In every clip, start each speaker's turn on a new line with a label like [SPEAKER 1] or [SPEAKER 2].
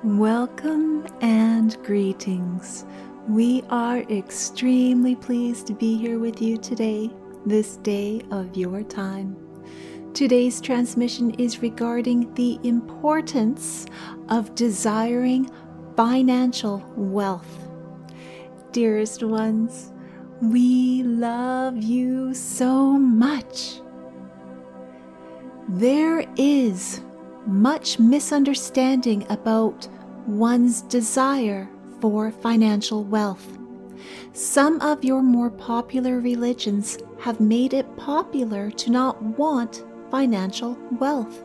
[SPEAKER 1] Welcome and greetings. We are extremely pleased to be here with you today, this day of your time. Today's transmission is regarding the importance of desiring financial wealth. Dearest ones, we love you so much. There is much misunderstanding about one's desire for financial wealth. Some of your more popular religions have made it popular to not want financial wealth.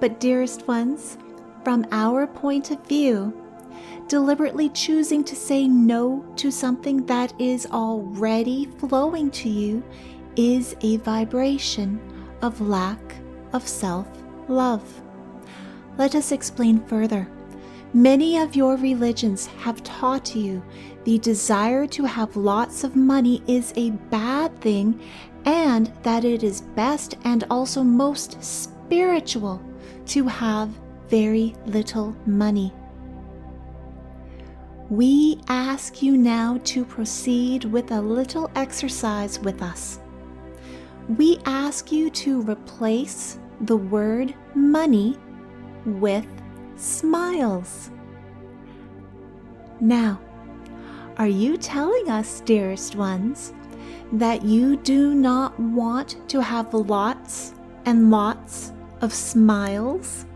[SPEAKER 1] But dearest ones, from our point of view, deliberately choosing to say no to something that is already flowing to you is a vibration of lack of self-love. Let us explain further. Many of your religions have taught you the desire to have lots of money is a bad thing and that it is best and also most spiritual to have very little money. We ask you now to proceed with a little exercise with us. We ask you to replace the word money with smiles. Now, are you telling us, dearest ones, that you do not want to have lots and lots of smiles?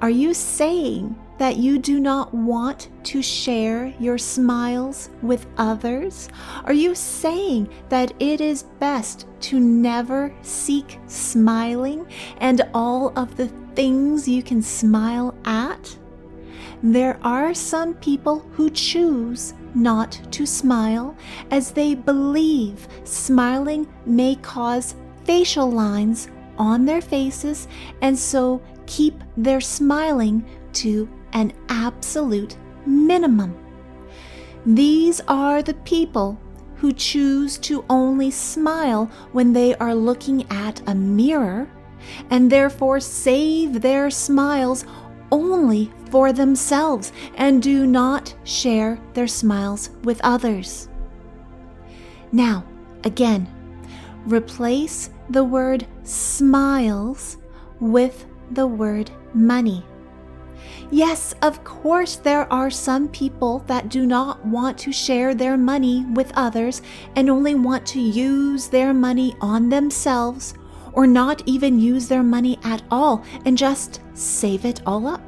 [SPEAKER 1] Are you saying that you do not want to share your smiles with others? Are you saying that it is best to never seek smiling and all of the things you can smile at? There are some people who choose not to smile as they believe smiling may cause facial lines on their faces and so keep their smiling to an absolute minimum. These are the people who choose to only smile when they are looking at a mirror and therefore save their smiles only for themselves and do not share their smiles with others. Now, again, replace the word smiles with the word money. Yes, of course, there are some people that do not want to share their money with others and only want to use their money on themselves or not even use their money at all and just save it all up.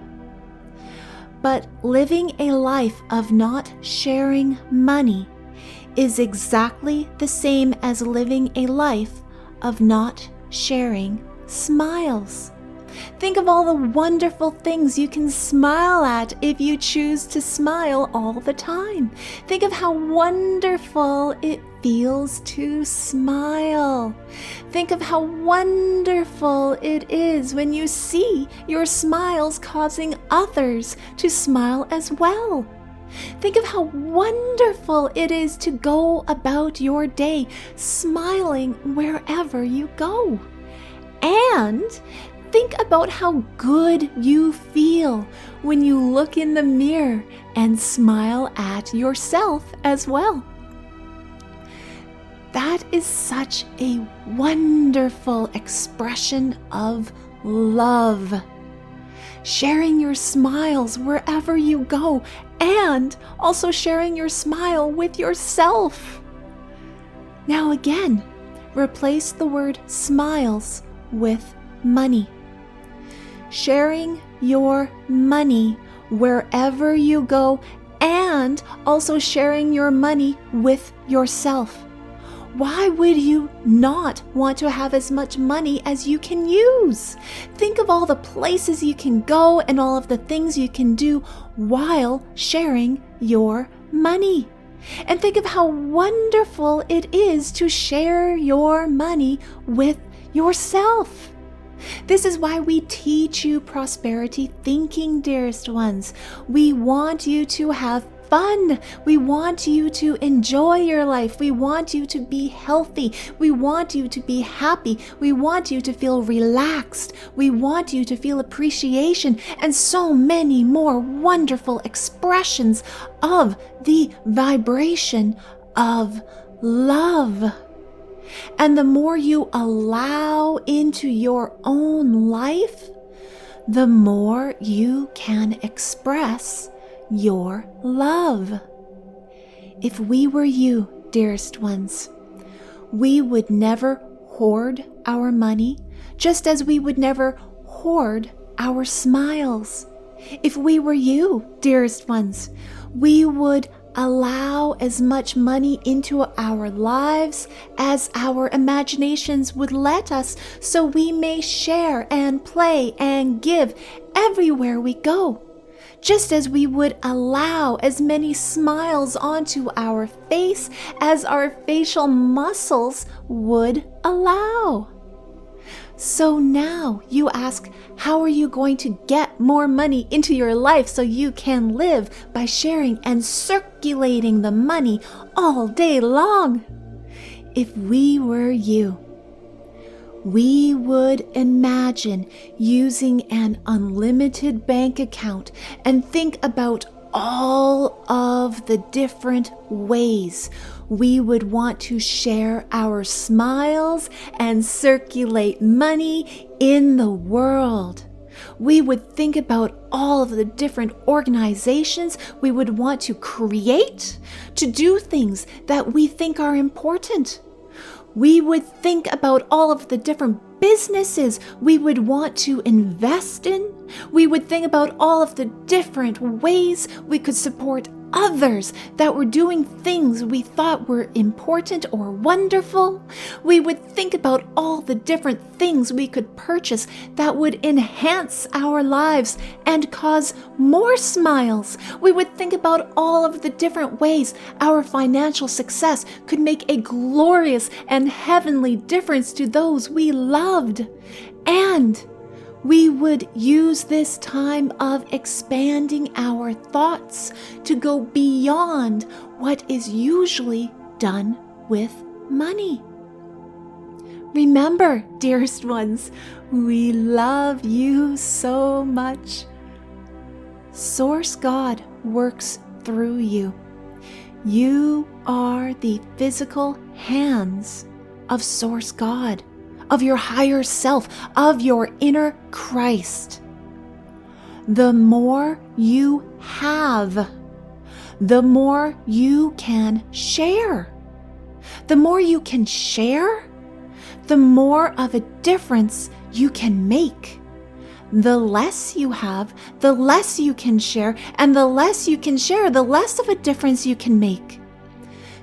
[SPEAKER 1] But living a life of not sharing money is exactly the same as living a life of not sharing smiles. Think of all the wonderful things you can smile at if you choose to smile all the time. Think of how wonderful it feels to smile. Think of how wonderful it is when you see your smiles causing others to smile as well. Think of how wonderful it is to go about your day smiling wherever you go. And think about how good you feel when you look in the mirror and smile at yourself as well. That is such a wonderful expression of love. Sharing your smiles wherever you go and also sharing your smile with yourself. Now again, replace the word smiles with money. Sharing your money wherever you go and also sharing your money with yourself. Why would you not want to have as much money as you can use? Think of all the places you can go and all of the things you can do while sharing your money. And think of how wonderful it is to share your money with yourself. This is why we teach you prosperity thinking, dearest ones. We want you to have fun. We want you to enjoy your life. We want you to be healthy. We want you to be happy. We want you to feel relaxed. We want you to feel appreciation and so many more wonderful expressions of the vibration of love. And the more you allow into your own life, the more you can express your love. If we were you, dearest ones, we would never hoard our money, just as we would never hoard our smiles. If we were you, dearest ones, we would allow as much money into our lives as our imaginations would let us, so we may share and play and give everywhere we go, just as we would allow as many smiles onto our face as our facial muscles would allow. So now you ask, how are you going to get more money into your life so you can live by sharing and circulating the money all day long? If we were you, we would imagine using an unlimited bank account and think about all of the different ways we would want to share our smiles and circulate money in the world. We would think about all of the different organizations we would want to create to do things that we think are important. We would think about all of the different businesses we would want to invest in. We would think about all of the different ways we could support others that were doing things we thought were important or wonderful. We would think about all the different things we could purchase that would enhance our lives and cause more smiles. We would think about all of the different ways our financial success could make a glorious and heavenly difference to those we loved. And we would use this time of expanding our thoughts to go beyond what is usually done with money. Remember, dearest ones, we love you so much. Source God works through you. You are the physical hands of Source God, of your higher self, of your inner Christ. The more you have, the more you can share. The more you can share, the more of a difference you can make. The less you have, the less you can share, and the less you can share, the less of a difference you can make.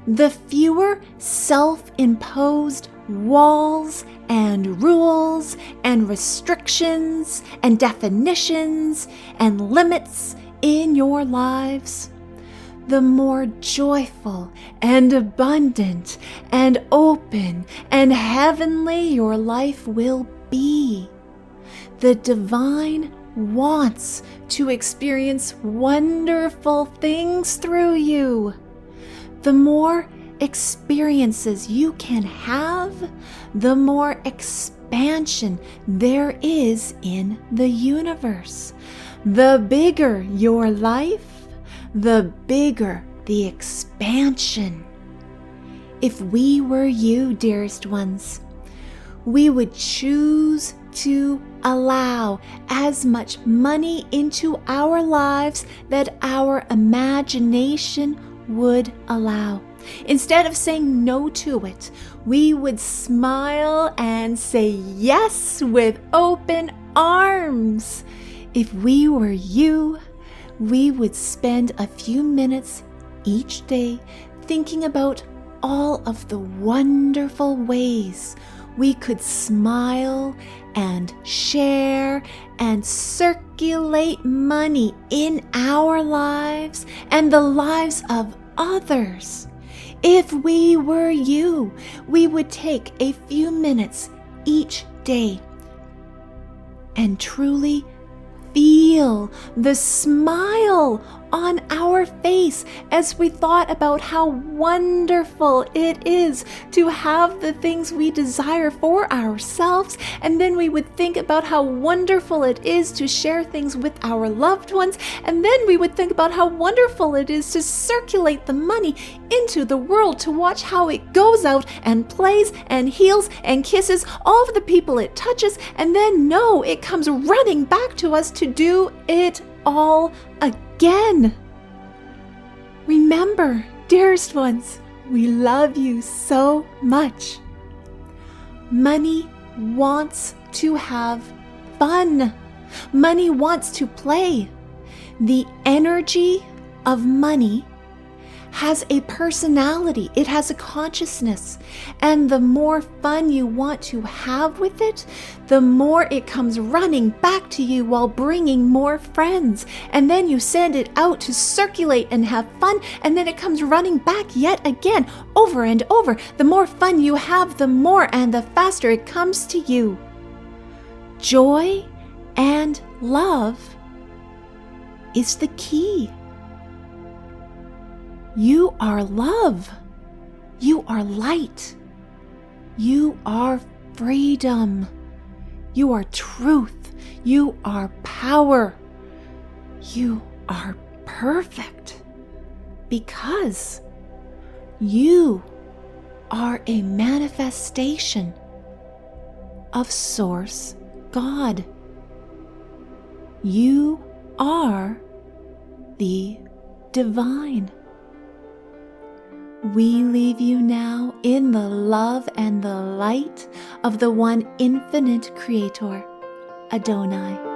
[SPEAKER 1] The fewer self-imposed walls and rules and restrictions and definitions and limits in your lives, the more joyful and abundant and open and heavenly your life will be. The divine wants to experience wonderful things through you. The more experiences you can have, the more expansion there is in the universe. The bigger your life, the bigger the expansion. If we were you, dearest ones, we would choose to allow as much money into our lives that our imagination would allow. Instead of saying no to it, we would smile and say yes with open arms. If we were you, we would spend a few minutes each day thinking about all of the wonderful ways we could smile and share and circulate money in our lives and the lives of others. If we were you, we would take a few minutes each day and truly feel the smile on our face as we thought about how wonderful it is to have the things we desire for ourselves. And then we would think about how wonderful it is to share things with our loved ones. And then we would think about how wonderful it is to circulate the money into the world, to watch how it goes out and plays and heals and kisses all of the people it touches. And then no, it comes running back to us to do it all again. Remember, dearest ones, we love you so much. Money wants to have fun. Money wants to play. The energy of money has a personality, it has a consciousness, and the more fun you want to have with it, the more it comes running back to you while bringing more friends. And then you send it out to circulate and have fun, and then it comes running back yet again, over and over. The more fun you have, the more and the faster it comes to you. Joy and love is the key. You are love. You are light. You are freedom. You are truth. You are power. You are perfect because you are a manifestation of Source God. You are the divine. We leave you now in the love and the light of the one infinite Creator, Adonai.